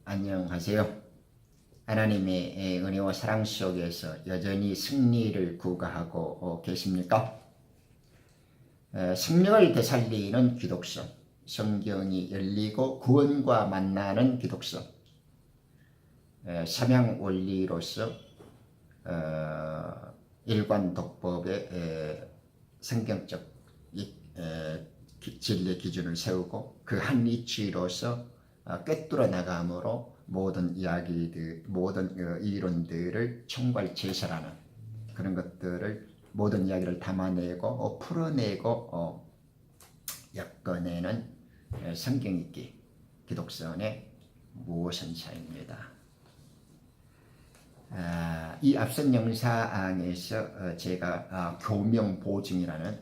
안녕하세요. 하나님의 은혜와 사랑 속에서 여전히 승리를 구가하고 계십니까? 생명을 되살리는 기독성, 성경이 열리고 구원과 만나는 기독성, 삼양 원리로서 일관 독법의 성경적 진리 기준을 세우고 그 한 이치로서 꿰뚫어 나감으로 모든 이야기들, 모든 이론들을 총괄제설하는 그런 것들을 모든 이야기를 담아내고 풀어내고 엮어내는 성경 읽기 기독선의 무엇은사입니다. 이 앞선 영상에서 제가 교명보증이라는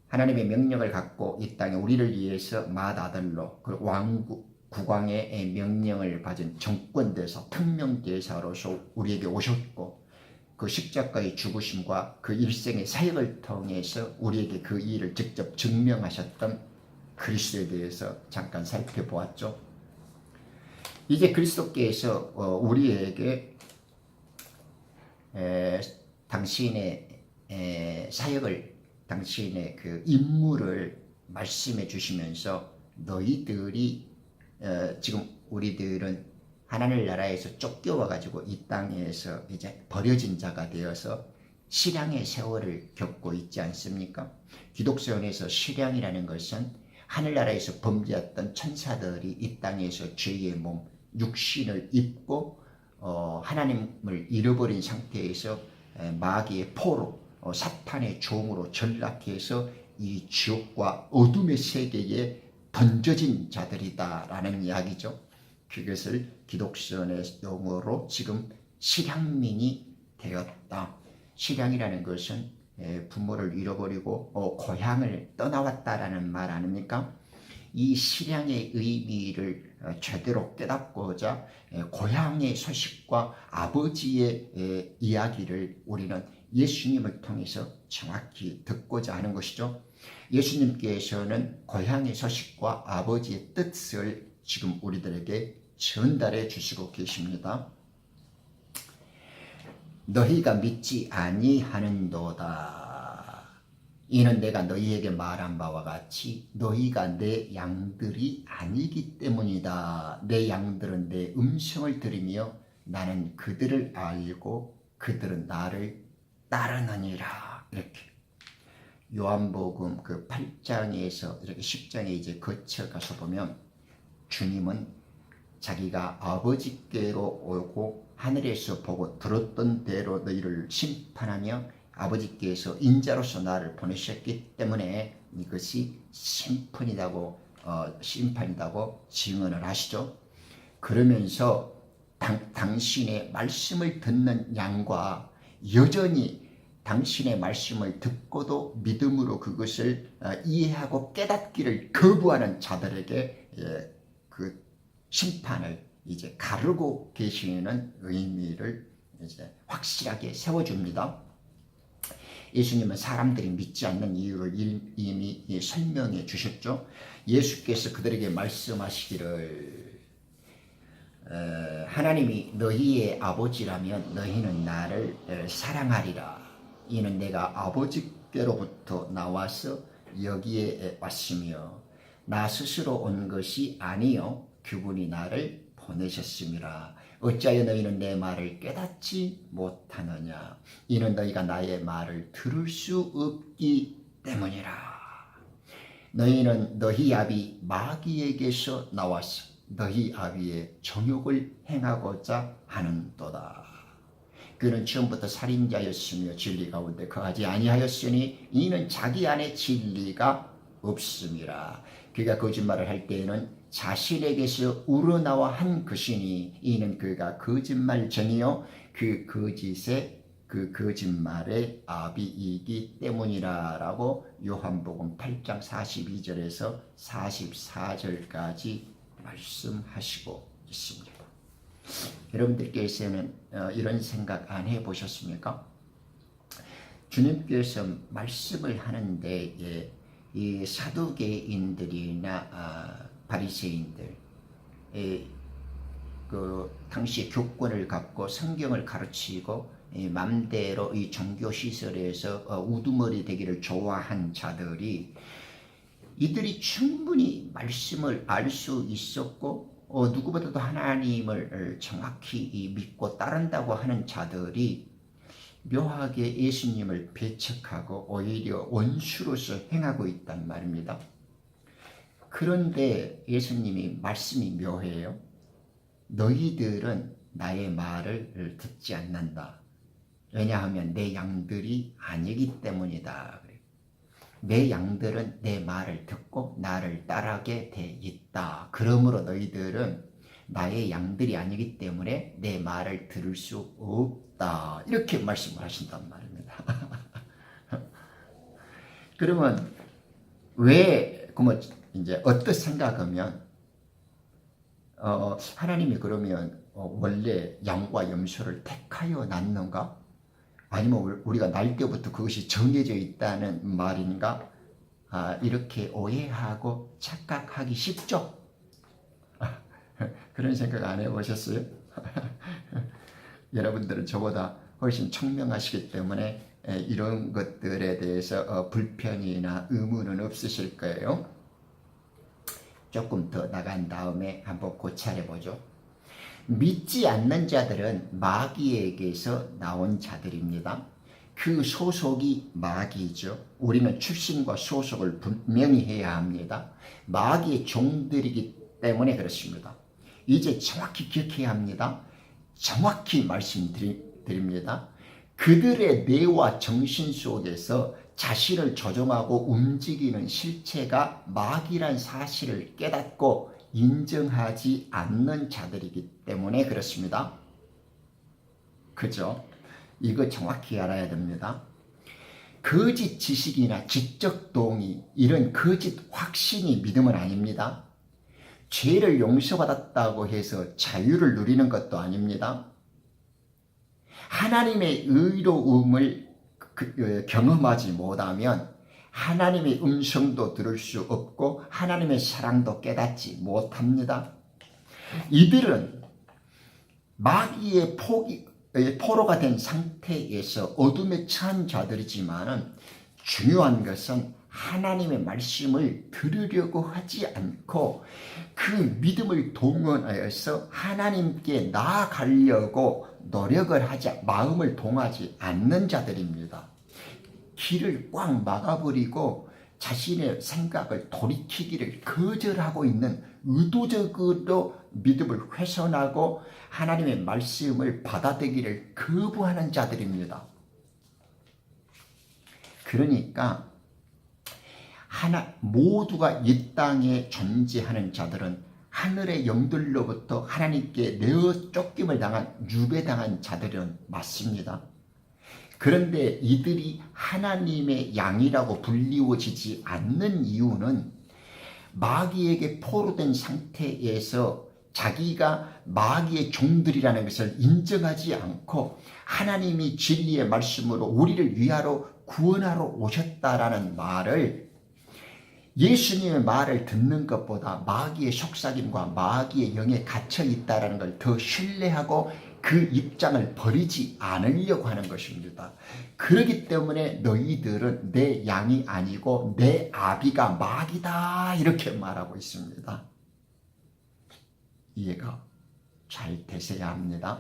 하나님의 명령을 갖고 이 땅에 우리를 위해서 맏아들로 국왕의 명령을 받은 정권대사, 특명대사로서 우리에게 오셨고 그 십자가의 죽으심과 그 일생의 사역을 통해서 우리에게 그 일을 직접 증명하셨던 그리스도에 대해서 잠깐 살펴보았죠. 이제 그리스도께서 우리에게 당신의 사역을, 당신의 그 임무를 말씀해 주시면서 너희들이 지금 우리들은 하나님 나라에서 쫓겨와 가지고 이 땅에서 이제 버려진 자가 되어서 실향의 세월을 겪고 있지 않습니까? 기독선에서 실향이라는 것은 하늘나라에서 범죄했던 천사들이 이 땅에서 죄의 몸, 육신을 입고 하나님을 잃어버린 상태에서 마귀의 포로, 사탄의 종으로 전락해서 이 지옥과 어둠의 세계에 던져진 자들이다라는 이야기죠. 그것을 기독선의 용어로 지금 실향민이 되었다. 실향이라는 것은 부모를 잃어버리고 고향을 떠나왔다라는 말 아닙니까? 이 실향의 의미를 제대로 깨닫고자 고향의 소식과 아버지의 이야기를 우리는 예수님을 통해서 정확히 듣고자 하는 것이죠. 예수님께서는 고향의 소식과 아버지의 뜻을 지금 우리들에게 전달해 주시고 계십니다. 너희가 믿지 아니하는도다. 이는 내가 너희에게 말한 바와 같이 너희가 내 양들이 아니기 때문이다. 내 양들은 내 음성을 들으며 나는 그들을 알고 그들은 나를 따르느니라. 이렇게 요한복음 그 8장에서 이렇게 10장에 이제 거쳐가서 보면 주님은 자기가 아버지께로 오고 하늘에서 보고 들었던 대로 너희를 심판하며 아버지께서 인자로서 나를 보내셨기 때문에 이것이 심판이라고 증언을 하시죠. 그러면서 당신의 말씀을 듣는 양과 여전히 당신의 말씀을 듣고도 믿음으로 그것을 이해하고 깨닫기를 거부하는 자들에게 그 심판을 이제 가르고 계시는 의미를 이제 확실하게 세워줍니다. 예수님은 사람들이 믿지 않는 이유를 이미 설명해 주셨죠. 예수께서 그들에게 말씀하시기를 하나님이 너희의 아버지라면 너희는 나를 사랑하리라. 이는 내가 아버지께로부터 나와서 여기에 왔으며 나 스스로 온 것이 아니요 그분이 나를 보내셨음이라. 어찌하여 너희는 내 말을 깨닫지 못하느냐. 이는 너희가 나의 말을 들을 수 없기 때문이라. 너희는 너희 아비 마귀에게서 나와서 너희 아비의 정욕을 행하고자 하는도다. 그는 처음부터 살인자였으며 진리 가운데 거하지 아니하였으니 이는 자기 안에 진리가 없음이라. 그가 거짓말을 할 때에는 자신에게서 우러나와 한 것이니 이는 그가 거짓말쟁이요 그 거짓말의 아비이기 때문이라라고 요한복음 8장 42절에서 44절까지 말씀하시고 있습니다. 여러분들께서는 이런 생각 안 해보셨습니까? 주님께서 말씀을 하는데 이 사두개인들이나 바리새인들 그 당시의 교권을 갖고 성경을 가르치고 맘대로 이 종교 시설에서 우두머리 되기를 좋아한 자들이 이들이 충분히 말씀을 알 수 있었고 누구보다도 하나님을 정확히 믿고 따른다고 하는 자들이 묘하게 예수님을 배척하고 오히려 원수로서 행하고 있단 말입니다. 그런데 예수님이 말씀이 묘해요. 너희들은 나의 말을 듣지 않는다. 왜냐하면 내 양들이 아니기 때문이다. 내 양들은 내 말을 듣고 나를 따르게 돼 있다. 그러므로 너희들은 나의 양들이 아니기 때문에 내 말을 들을 수 없다. 이렇게 말씀을 하신단 말입니다. 그러면 그러면 이제 어떻게 생각하면 하나님이 그러면 원래 양과 염소를 택하여 낳는가? 아니면 우리가 날 때부터 그것이 정해져 있다는 말인가? 이렇게 오해하고 착각하기 쉽죠? 그런 생각 안 해보셨어요? 여러분들은 저보다 훨씬 청명하시기 때문에 이런 것들에 대해서 불편이나 의문은 없으실 거예요. 조금 더 나간 다음에 한번 고찰해 보죠. 믿지 않는 자들은 마귀에게서 나온 자들입니다. 그 소속이 마귀죠. 우리는 출신과 소속을 분명히 해야 합니다. 마귀의 종들이기 때문에 그렇습니다. 이제 정확히 기억해야 합니다. 정확히 말씀드립니다. 그들의 뇌와 정신 속에서 자신을 조종하고 움직이는 실체가 마귀란 사실을 깨닫고 인정하지 않는 자들이기 때문에 그렇습니다. 그죠? 이거 정확히 알아야 됩니다. 거짓 지식이나 지적 동의, 이런 거짓 확신이 믿음은 아닙니다. 죄를 용서받았다고 해서 자유를 누리는 것도 아닙니다. 하나님의 의로움을 경험하지 못하면 하나님의 음성도 들을 수 없고 하나님의 사랑도 깨닫지 못합니다. 이들은 마귀의 포로가 된 상태에서 어둠에 처한 자들이지만 중요한 것은 하나님의 말씀을 들으려고 하지 않고 그 믿음을 동원하여서 하나님께 나아가려고 노력을 하지, 마음을 동하지 않는 자들입니다. 길을 꽉 막아버리고 자신의 생각을 돌이키기를 거절하고 있는, 의도적으로 믿음을 훼손하고 하나님의 말씀을 받아들이기를 거부하는 자들입니다. 그러니까 모두가 이 땅에 존재하는 자들은 하늘의 영들로부터 하나님께 내어 쫓김을 당한, 유배당한 자들은 맞습니다. 그런데 이들이 하나님의 양이라고 불리워지지 않는 이유는 마귀에게 포로된 상태에서 자기가 마귀의 종들이라는 것을 인정하지 않고 하나님이 진리의 말씀으로 우리를 위하러 구원하러 오셨다라는 말을, 예수님의 말을 듣는 것보다 마귀의 속삭임과 마귀의 영에 갇혀 있다는 걸 더 신뢰하고 그 입장을 버리지 않으려고 하는 것입니다. 그렇기 때문에 너희들은 내 양이 아니고 내 아비가 마귀다, 이렇게 말하고 있습니다. 이해가 잘 되셔야 합니다.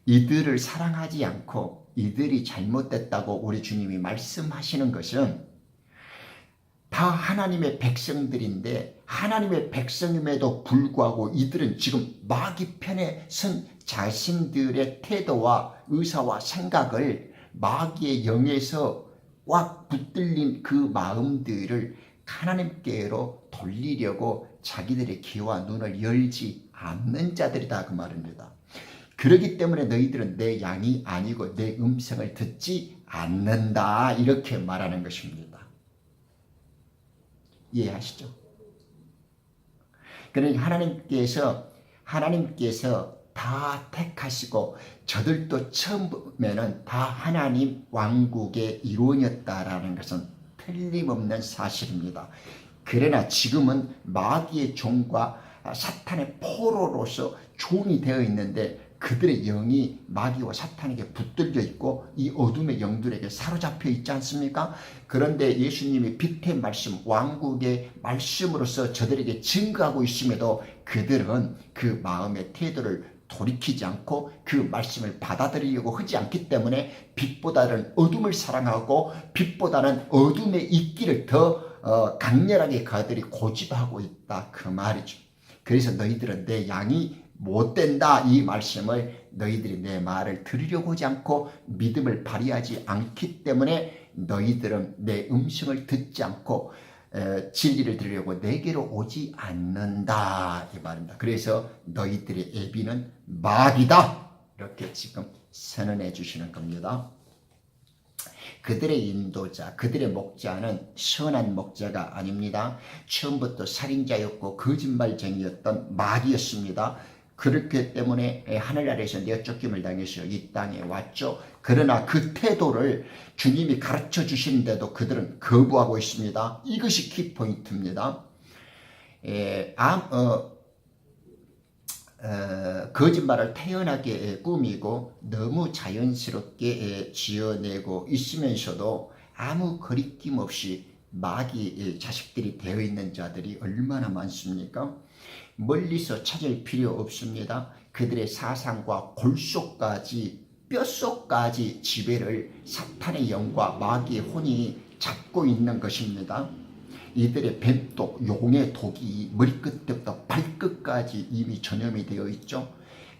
이들을 사랑하지 않고 이들이 잘못됐다고 우리 주님이 말씀하시는 것은 다 하나님의 백성들인데, 하나님의 백성임에도 불구하고 이들은 지금 마귀 편에 선 자신들의 태도와 의사와 생각을 마귀의 영에서 꽉 붙들린 그 마음들을 하나님께로 돌리려고 자기들의 귀와 눈을 열지 않는 자들이다, 그 말입니다. 그렇기 때문에 너희들은 내 양이 아니고 내 음성을 듣지 않는다, 이렇게 말하는 것입니다. 이해하시죠? 그러니까 하나님께서 다 택하시고 저들도 처음에는 다 하나님 왕국의 일원이었다라는 것은 틀림없는 사실입니다. 그러나 지금은 마귀의 종과 사탄의 포로로서 종이 되어 있는데 그들의 영이 마귀와 사탄에게 붙들려 있고 이 어둠의 영들에게 사로잡혀 있지 않습니까? 그런데 예수님이 빛의 말씀, 왕국의 말씀으로서 저들에게 증거하고 있음에도 그들은 그 마음의 태도를 돌이키지 않고 그 말씀을 받아들이려고 하지 않기 때문에 빛보다는 어둠을 사랑하고 빛보다는 어둠에 있기를 더 강렬하게 그들이 고집하고 있다 그 말이죠. 그래서 너희들은 내 양이 못된다 이 말씀을 너희들이 내 말을 들으려고 하지 않고 믿음을 발휘하지 않기 때문에 너희들은 내 음성을 듣지 않고 진리를 들으려고 내게로 오지 않는다 이 말입니다. 그래서 너희들의 애비는 마귀다 이렇게 지금 선언해 주시는 겁니다. 그들의 인도자, 그들의 목자는 선한 목자가 아닙니다. 처음부터 살인자였고 거짓말쟁이였던 마귀였습니다. 그렇기 때문에 하늘 아래에서 내쫓김을 당해서 이 땅에 왔죠. 그러나 그 태도를 주님이 가르쳐 주시는데도 그들은 거부하고 있습니다. 이것이 키포인트입니다. 거짓말을 태연하게 꾸미고 너무 자연스럽게 지어내고 있으면서도 아무 거리낌 없이 마귀 자식들이 되어 있는 자들이 얼마나 많습니까? 멀리서 찾을 필요 없습니다. 그들의 사상과 골속까지 뼛속까지 지배를 사탄의 영과 마귀의 혼이 잡고 있는 것입니다. 이들의 뱀독, 용의 독이 머리끝부터 발끝까지 이미 전염이 되어 있죠.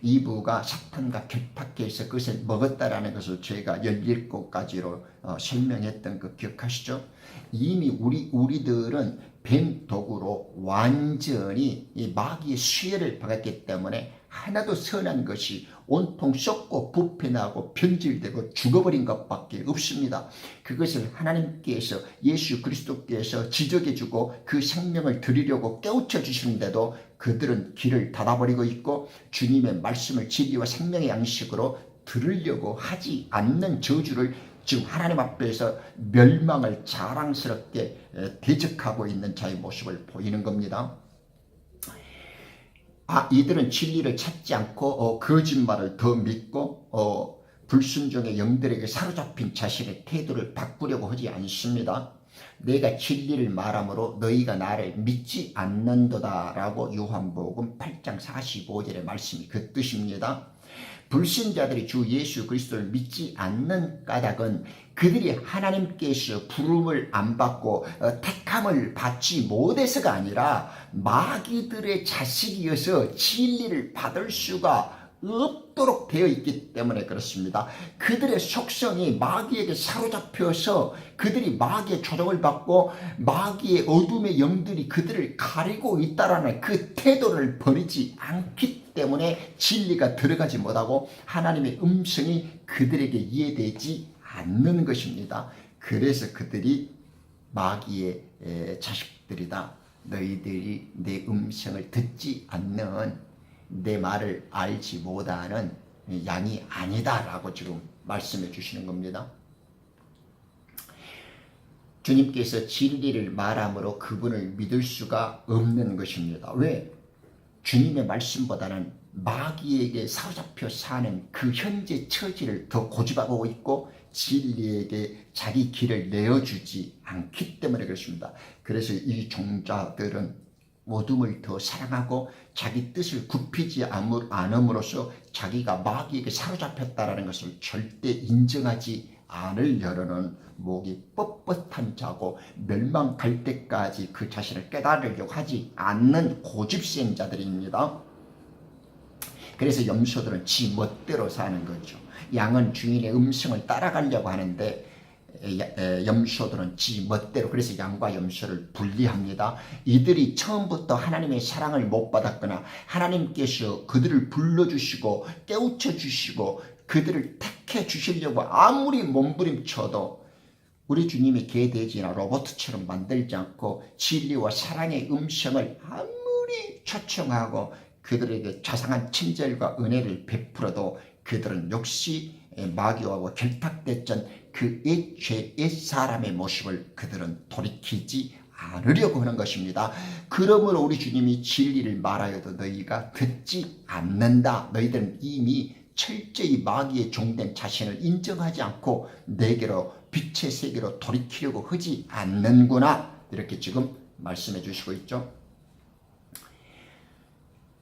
이브가 사탄과 결탁해서 그것을 먹었다라는 것을 제가 17곳까지로 설명했던 거 기억하시죠? 이미 우리들은 뱀독으로 완전히 이 마귀의 수혜를 받았기 때문에 하나도 선한 것이 온통 썩고 부패나고 변질되고 죽어버린 것밖에 없습니다. 그것을 하나님께서 예수 그리스도께서 지적해주고 그 생명을 드리려고 깨우쳐 주시는데도 그들은 길을 닫아버리고 있고 주님의 말씀을 진리와 생명의 양식으로 들으려고 하지 않는 저주를 지금 하나님 앞에서 멸망을 자랑스럽게 대적하고 있는 자의 모습을 보이는 겁니다. 이들은 진리를 찾지 않고 거짓말을 더 믿고 불순종의 영들에게 사로잡힌 자신의 태도를 바꾸려고 하지 않습니다. 내가 진리를 말함으로 너희가 나를 믿지 않는도다 라고 요한복음 8장 45절의 말씀이 그 뜻입니다. 불신자들이 주 예수 그리스도를 믿지 않는 까닭은 그들이 하나님께서 부름을 안 받고 택함을 받지 못해서가 아니라 마귀들의 자식이어서 진리를 받을 수가 없도록 되어 있기 때문에 그렇습니다. 그들의 속성이 마귀에게 사로잡혀서 그들이 마귀의 조종을 받고 마귀의 어둠의 영들이 그들을 가리고 있다라는 그 태도를 버리지 않기 때문에 진리가 들어가지 못하고 하나님의 음성이 그들에게 이해되지 않는 것입니다. 그래서 그들이 마귀의 자식들이다. 너희들이 내 음성을 듣지 않는 내 말을 알지 못하는 양이 아니다 라고 지금 말씀해 주시는 겁니다. 주님께서 진리를 말함으로 그분을 믿을 수가 없는 것입니다. 왜? 주님의 말씀보다는 마귀에게 사로잡혀 사는 그 현재 처지를 더 고집하고 있고 진리에게 자기 길을 내어주지 않기 때문에 그렇습니다. 그래서 이 종자들은 어둠을 더 사랑하고 자기 뜻을 굽히지 않음으로써 자기가 마귀에게 사로잡혔다는 것을 절대 인정하지 않으려는 목이 뻣뻣한 자고 멸망갈 때까지 그 자신을 깨달으려고 하지 않는 고집센 자들입니다. 그래서 염소들은 지 멋대로 사는 거죠. 양은 주인의 음성을 따라가려고 하는데 염소들은 지 멋대로, 그래서 양과 염소를 분리합니다. 이들이 처음부터 하나님의 사랑을 못 받았거나 하나님께서 그들을 불러주시고 깨우쳐 주시고 그들을 택해 주시려고 아무리 몸부림쳐도 우리 주님이 개돼지나 로봇처럼 만들지 않고 진리와 사랑의 음성을 아무리 초청하고 그들에게 자상한 친절과 은혜를 베풀어도 그들은 역시 마귀와 결탁됐던 그 옛 사람의 모습을 그들은 돌이키지 않으려고 하는 것입니다. 그러므로 우리 주님이 진리를 말하여도 너희가 듣지 않는다. 너희들은 이미 철저히 마귀의 종된 자신을 인정하지 않고 내게로 빛의 세계로 돌이키려고 하지 않는구나. 이렇게 지금 말씀해 주시고 있죠.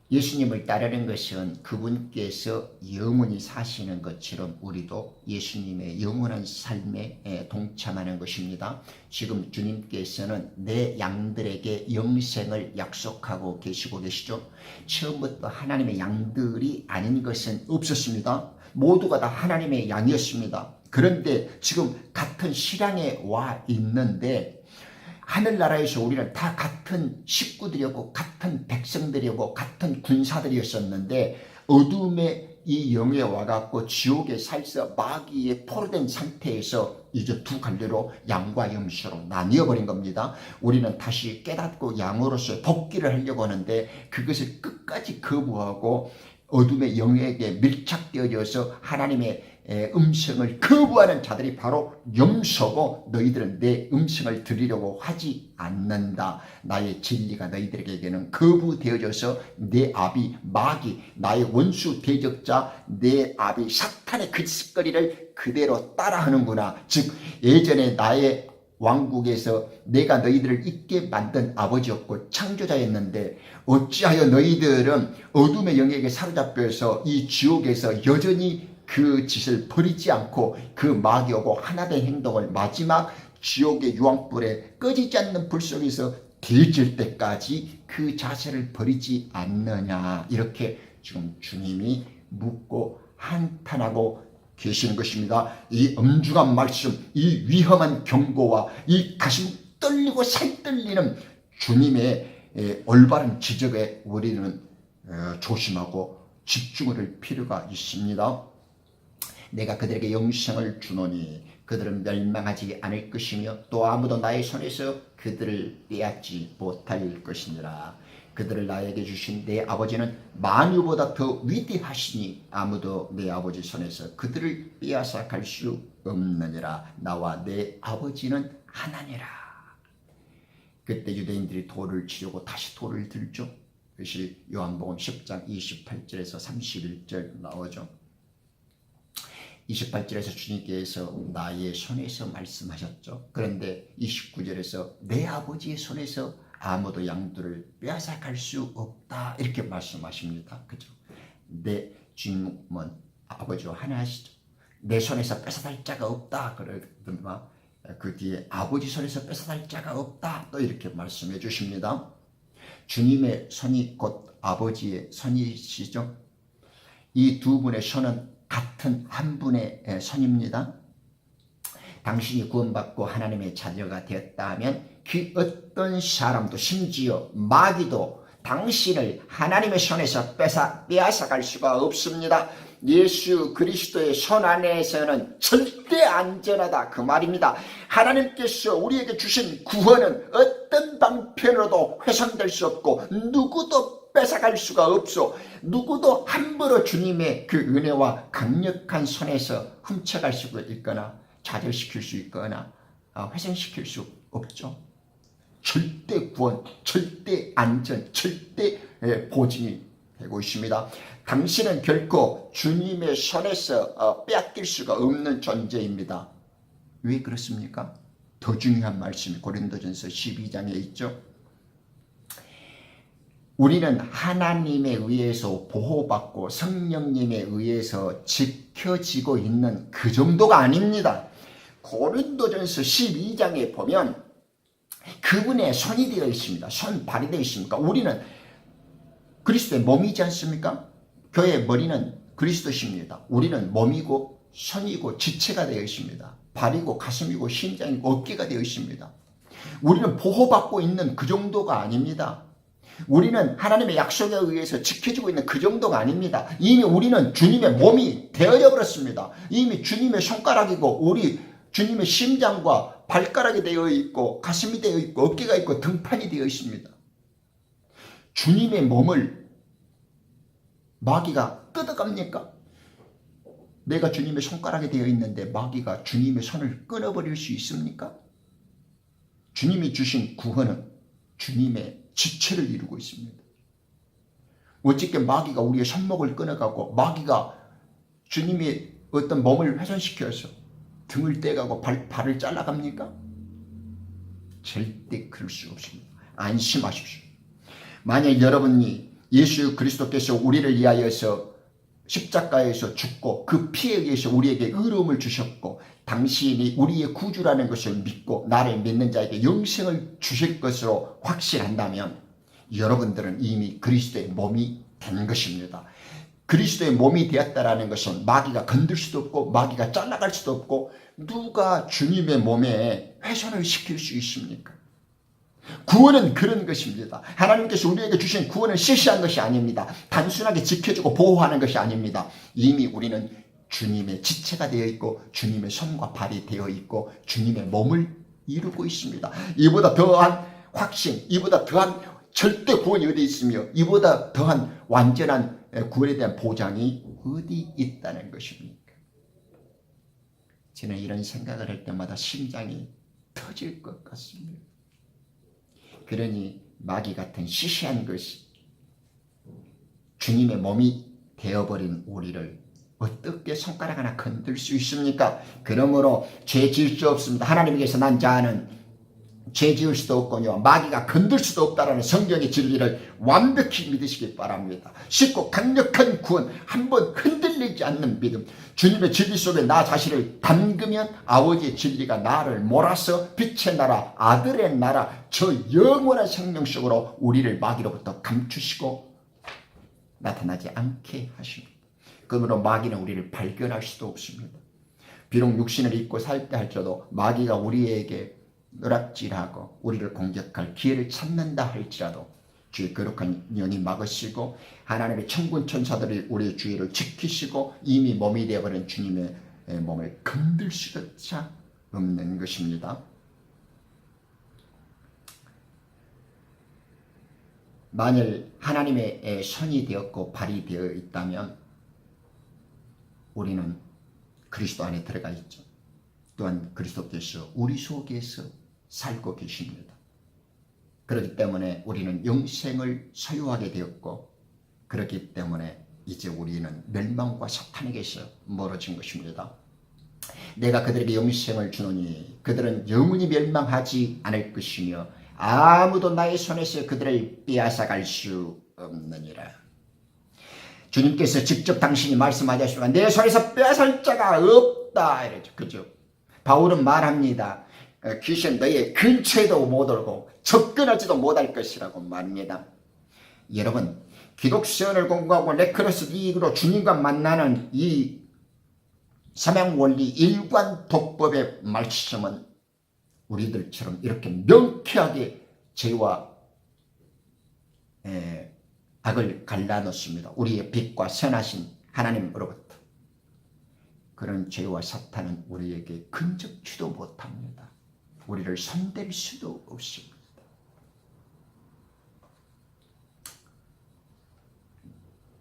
예수님을 따르는 것은 그분께서 영원히 사시는 것처럼 우리도 예수님의 영원한 삶에 동참하는 것입니다. 지금 주님께서는 내 양들에게 영생을 약속하고 계시죠. 처음부터 하나님의 양들이 아닌 것은 없었습니다. 모두가 다 하나님의 양이었습니다. 그런데 지금 같은 실향에 와 있는데 하늘나라에서 우리는 다 같은 식구들이었고 같은 백성들이었고 같은 군사들이었었는데 어둠의 이 영에 와갖고 지옥의 살서 마귀에 포로된 상태에서 이제 두 갈래로 양과 염소로 나뉘어버린 겁니다. 우리는 다시 깨닫고 양으로서 복귀를 하려고 하는데 그것을 끝까지 거부하고 어둠의 영에게 밀착되어져서 하나님의 음성을 거부하는 자들이 바로 염소고 너희들은 내 음성을 들으려고 하지 않는다. 나의 진리가 너희들에게는 거부되어져서 내 아비 마귀 나의 원수 대적자 내 아비 사탄의 글짓거리를 그대로 따라하는구나. 즉 예전에 나의 왕국에서 내가 너희들을 있게 만든 아버지였고 창조자였는데 어찌하여 너희들은 어둠의 영에게 사로잡혀서 이 지옥에서 여전히 그 짓을 버리지 않고 그 마귀하고 하나된 행동을 마지막 지옥의 유황불에 꺼지지 않는 불 속에서 데질 때까지 그 자세를 버리지 않느냐. 이렇게 지금 주님이 묻고 한탄하고 계시는 것입니다. 이 엄중한 말씀, 이 위험한 경고와 이 가슴 떨리고 살 떨리는 주님의 올바른 지적에 우리는 조심하고 집중을 할 필요가 있습니다. 내가 그들에게 영생을 주노니 그들은 멸망하지 않을 것이며 또 아무도 나의 손에서 그들을 빼앗지 못할 것이니라. 그들을 나에게 주신 내 아버지는 만유보다 더 위대하시니 아무도 내 아버지 손에서 그들을 빼앗아 갈 수 없느니라. 나와 내 아버지는 하나니라. 그때 유대인들이 돌을 치려고 다시 돌을 들죠. 그것이 요한복음 10장 28절에서 31절 나오죠. 28절에서 주님께서 나의 손에서 말씀하셨죠. 그런데 29절에서 내 아버지의 손에서 아무도 양들을 빼앗아 갈 수 없다. 이렇게 말씀하십니다. 그죠? 내 주님은 아버지와 하나시죠. 내 손에서 뺏어갈 자가 없다. 그러더니만 그 뒤에 아버지 손에서 뺏어갈 자가 없다. 또 이렇게 말씀해 주십니다. 주님의 손이 곧 아버지의 손이시죠. 이 두 분의 손은 같은 한 분의 손입니다. 당신이 구원받고 하나님의 자녀가 되었다 하면 그 어떤 사람도 심지어 마귀도 당신을 하나님의 손에서 빼앗아 갈 수가 없습니다. 예수 그리스도의 손 안에서는 절대 안전하다 그 말입니다. 하나님께서 우리에게 주신 구원은 어떤 방편으로도 훼손될 수 없고 누구도 뺏어갈 수가 없어. 누구도 함부로 주님의 그 은혜와 강력한 손에서 훔쳐갈 수 있거나 좌절시킬 수 있거나 훼손시킬 수 없죠. 절대 구원, 절대 안전, 절대 보증이 되고 있습니다. 당신은 결코 주님의 손에서 빼앗길 수가 없는 존재입니다. 왜 그렇습니까? 더 중요한 말씀이 고린도전서 12장에 있죠. 우리는 하나님에 의해서 보호받고 성령님에 의해서 지켜지고 있는 그 정도가 아닙니다. 고린도전서 12장에 보면 그분의 손이 되어 있습니다. 손, 발이 되어 있습니까? 우리는 그리스도의 몸이지 않습니까? 교회의 머리는 그리스도십니다. 우리는 몸이고 손이고 지체가 되어 있습니다. 발이고 가슴이고 심장이고 어깨가 되어 있습니다. 우리는 보호받고 있는 그 정도가 아닙니다. 우리는 하나님의 약속에 의해서 지켜지고 있는 그 정도가 아닙니다. 이미 우리는 주님의 몸이 되어져 버렸습니다. 이미 주님의 손가락이고 우리 주님의 심장과 발가락이 되어 있고 가슴이 되어 있고 어깨가 있고 등판이 되어 있습니다. 주님의 몸을 마귀가 뜯어갑니까? 내가 주님의 손가락이 되어 있는데 마귀가 주님의 손을 끊어버릴 수 있습니까? 주님이 주신 구원은 주님의 지체를 이루고 있습니다. 어쨌든 마귀가 우리의 손목을 끊어가고 마귀가 주님이 어떤 몸을 훼손시켜서 등을 떼가고 발을 잘라갑니까? 절대 그럴 수 없습니다. 안심하십시오. 만약 여러분이 예수 그리스도께서 우리를 위하여서 십자가에서 죽고 그 피에 의해서 우리에게 의로움을 주셨고 당신이 우리의 구주라는 것을 믿고 나를 믿는 자에게 영생을 주실 것으로 확신한다면 여러분들은 이미 그리스도의 몸이 된 것입니다. 그리스도의 몸이 되었다라는 것은 마귀가 건들 수도 없고 마귀가 잘라갈 수도 없고 누가 주님의 몸에 훼손을 시킬 수 있습니까? 구원은 그런 것입니다. 하나님께서 우리에게 주신 구원은 시시한 것이 아닙니다. 단순하게 지켜주고 보호하는 것이 아닙니다. 이미 우리는 주님의 지체가 되어 있고 주님의 손과 발이 되어 있고 주님의 몸을 이루고 있습니다. 이보다 더한 확신, 이보다 더한 절대 구원이 어디 있으며 이보다 더한 완전한 구원에 대한 보장이 어디 있다는 것입니까? 저는 이런 생각을 할 때마다 심장이 터질 것 같습니다. 그러니 마귀 같은 시시한 것이 주님의 몸이 되어버린 우리를 어떻게 손가락 하나 건들 수 있습니까? 그러므로 죄 지을 수 없습니다. 하나님께서 난 자는 죄 지을 수도 없거니와 마귀가 건들 수도 없다라는 성경의 진리를 완벽히 믿으시기 바랍니다. 쉽고 강력한 구원, 한번 흔들리지 않는 믿음, 주님의 진리 속에 나 자신을 담그면 아버지의 진리가 나를 몰아서 빛의 나라, 아들의 나라, 저 영원한 생명 속으로 우리를 마귀로부터 감추시고 나타나지 않게 하십니다. 그러므로 마귀는 우리를 발견할 수도 없습니다. 비록 육신을 입고 살 때 할지라도 마귀가 우리에게 노락질하고 우리를 공격할 기회를 찾는다 할지라도 주의 거룩한 영이 막으시고 하나님의 천군 천사들이 우리의 주의를 지키시고 이미 몸이 되어버린 주님의 몸을 건들 수조차 없는 것입니다. 만일 하나님의 손이 되었고 발이 되어 있다면 우리는 그리스도 안에 들어가 있죠. 또한 그리스도께서 우리 속에서 살고 계십니다. 그렇기 때문에 우리는 영생을 소유하게 되었고 그렇기 때문에 이제 우리는 멸망과 사탄에게서 멀어진 것입니다. 내가 그들에게 영생을 주노니 그들은 영원히 멸망하지 않을 것이며 아무도 나의 손에서 그들을 빼앗아갈 수 없느니라. 주님께서 직접 당신이 말씀하셨지만 내 손에서 빼앗을 자가 없다 이러죠. 그죠? 바울은 말합니다. 귀신 너의 근처에도 못 오고 접근하지도 못할 것이라고 말합니다. 여러분 기독선을 공부하고 레크로스 이익으로 주님과 만나는 이 사명원리 일관 독법의 말씀은 우리들처럼 이렇게 명쾌하게 죄와 악을 갈라놓습니다. 우리의 빛과 선하신 하나님으로부터. 그런 죄와 사탄은 우리에게 근접치도 못합니다. 우리를 손댈 수도 없습니다.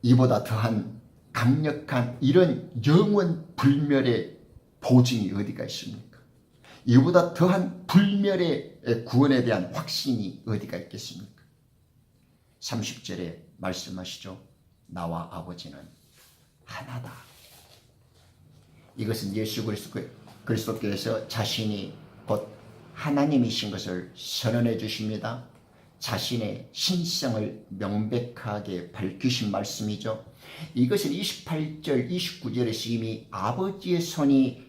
이보다 더한 강력한 이런 영원 불멸의 보증이 어디가 있습니까? 이보다 더한 불멸의 구원에 대한 확신이 어디가 있겠습니까? 30절에 말씀하시죠. 나와 아버지는 하나다. 이것은 예수 그리스도께서 자신이 곧 하나님이신 것을 선언해 주십니다. 자신의 신성을 명백하게 밝히신 말씀이죠. 이것은 28절, 29절에서 이미 아버지의 손이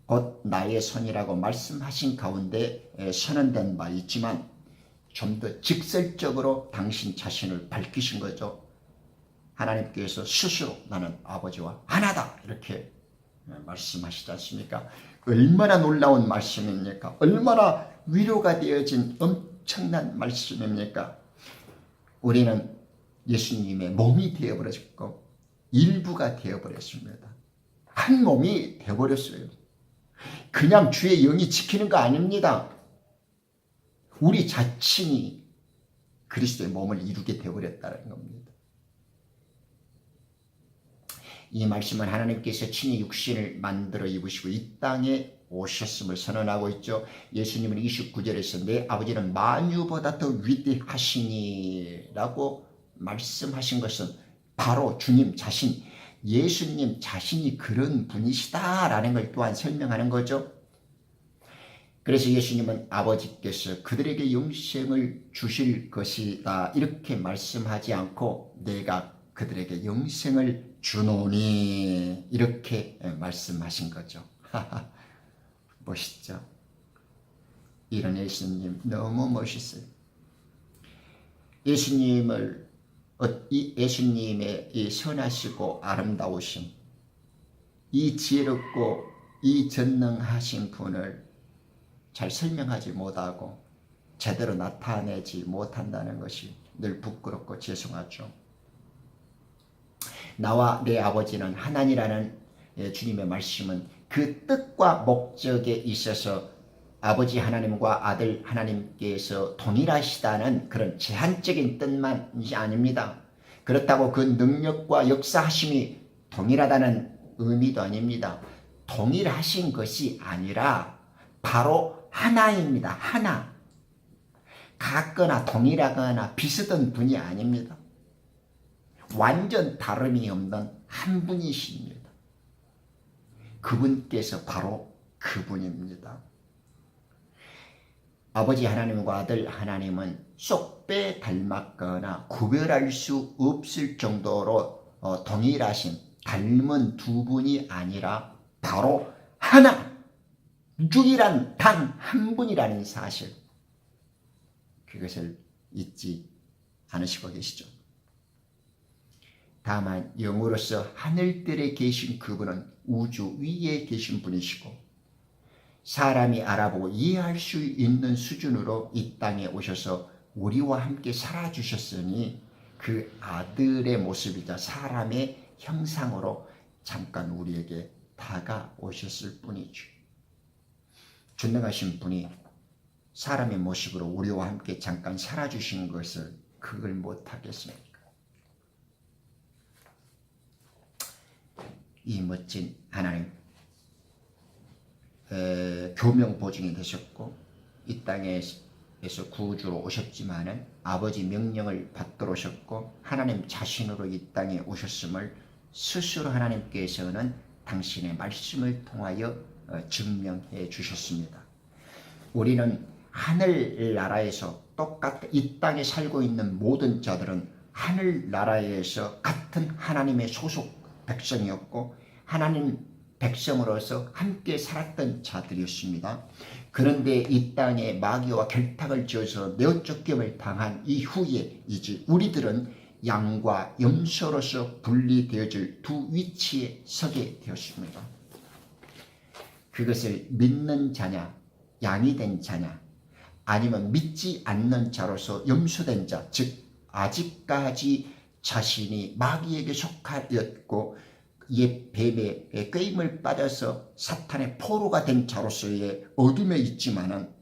곧 나의 손이라고 말씀하신 가운데 선언된 바 있지만 좀 더 직설적으로 당신 자신을 밝히신 거죠. 하나님께서 스스로 나는 아버지와 하나다 이렇게 말씀하시지 않습니까? 얼마나 놀라운 말씀입니까? 얼마나 위로가 되어진 엄청난 말씀입니까? 우리는 예수님의 몸이 되어버렸고 일부가 되어버렸습니다. 한 몸이 되어버렸어요. 그냥 주의 영이 지키는 거 아닙니다. 우리 자신이 그리스도의 몸을 이루게 되어버렸다는 겁니다. 이 말씀은 하나님께서 친히 육신을 만들어 입으시고 이 땅에 오셨음을 선언하고 있죠. 예수님은 29절에서 내 아버지는 만유보다 더 위대하시니 라고 말씀하신 것은 바로 주님 자신, 예수님 자신이 그런 분이시다라는 걸 또한 설명하는 거죠. 그래서 예수님은 아버지께서 그들에게 영생을 주실 것이다 이렇게 말씀하지 않고 내가 그들에게 영생을 주노니 이렇게 말씀하신 거죠. 멋있죠? 이런 예수님 너무 멋있어요. 예수님의 이 선하시고 아름다우신, 이 지혜롭고 이 전능하신 분을 잘 설명하지 못하고 제대로 나타내지 못한다는 것이 늘 부끄럽고 죄송하죠. 나와 내 아버지는 하나니라는 주님의 말씀은 그 뜻과 목적에 있어서 아버지 하나님과 아들 하나님께서 동일하시다는 그런 제한적인 뜻만이 아닙니다. 그렇다고 그 능력과 역사하심이 동일하다는 의미도 아닙니다. 동일하신 것이 아니라 바로 하나입니다. 하나. 같거나 동일하거나 비슷한 분이 아닙니다. 완전 다름이 없는 한 분이십니다. 그분께서 바로 그분입니다. 아버지 하나님과 아들 하나님은 쏙빼 닮았거나 구별할 수 없을 정도로 동일하신 닮은 두 분이 아니라 바로 하나, 유일한 단 한 분이라는 사실, 그것을 잊지 않으시고 계시죠. 다만 영으로서 하늘들에 계신 그분은 우주 위에 계신 분이시고 사람이 알아보고 이해할 수 있는 수준으로 이 땅에 오셔서 우리와 함께 살아주셨으니 그 아들의 모습이자 사람의 형상으로 잠깐 우리에게 다가오셨을 뿐이죠. 전능하신 분이 사람의 모습으로 우리와 함께 잠깐 살아주신 것을 그걸 못하겠습니까? 이 멋진 하나님, 교명보증이 되셨고 이 땅에서 구주로 오셨지만은 아버지 명령을 받들어 오셨고 하나님 자신으로 이 땅에 오셨음을 스스로 하나님께서는 당신의 말씀을 통하여 증명해 주셨습니다. 우리는 하늘나라에서 똑같은 이 땅에 살고 있는 모든 자들은 하늘나라에서 같은 하나님의 소속 백성이었고 하나님 백성으로서 함께 살았던 자들이었습니다. 그런데 이 땅에 마귀와 결탁을 지어서 내어쫓김을 당한 이후에 이제 우리들은 양과 염소로서 분리되어질 두 위치에 서게 되었습니다. 그것을 믿는 자냐, 양이 된 자냐, 아니면 믿지 않는 자로서 염소된 자, 즉 아직까지 자신이 마귀에게 속하였고 옛 뱀의 꾀임을 빠져서 사탄의 포로가 된 자로서의 어둠에 있지만은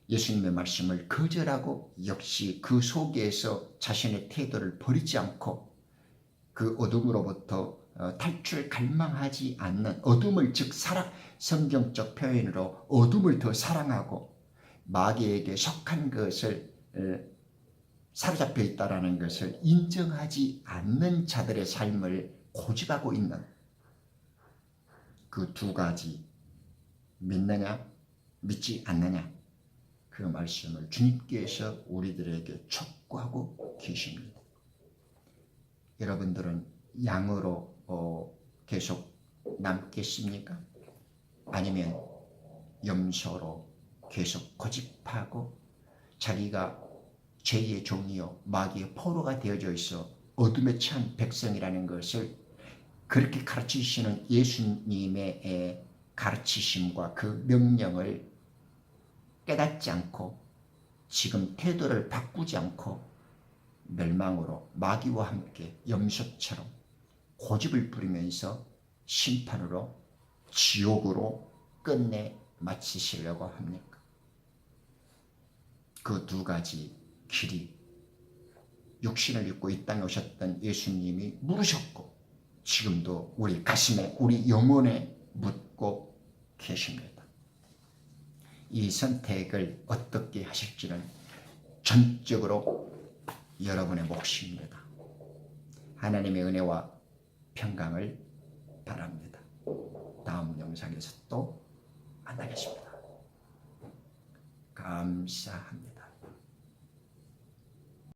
예수님의 말씀을 거절하고 역시 그 속에서 자신의 태도를 버리지 않고 그 어둠으로부터 탈출을 갈망하지 않는 어둠을, 즉 성경적 표현으로 어둠을 더 사랑하고 마귀에게 속한 것을 사로잡혀 있다는 것을 인정하지 않는 자들의 삶을 고집하고 있는 그 두 가지, 믿느냐 믿지 않느냐, 그 말씀을 주님께서 우리들에게 촉구하고 계십니다. 여러분들은 양으로 계속 남겠습니까? 아니면 염소로 계속 고집하고 자기가 죄의 종이요 마귀의 포로가 되어져 있어 어둠에 처한 백성이라는 것을 그렇게 가르치시는 예수님의 가르치심과 그 명령을 깨닫지 않고 지금 태도를 바꾸지 않고 멸망으로 마귀와 함께 염소처럼 고집을 부리면서 심판으로 지옥으로 끝내 마치시려고 합니까? 그 두 가지 길이 육신을 입고 이 땅에 오셨던 예수님이 물으셨고 지금도 우리 가슴에 우리 영혼에 묻고 계십니다. 이 선택을 어떻게 하실지는 전적으로 여러분의 몫입니다. 하나님의 은혜와 평강을 바랍니다. 다음 영상에서 또 만나겠습니다. 감사합니다.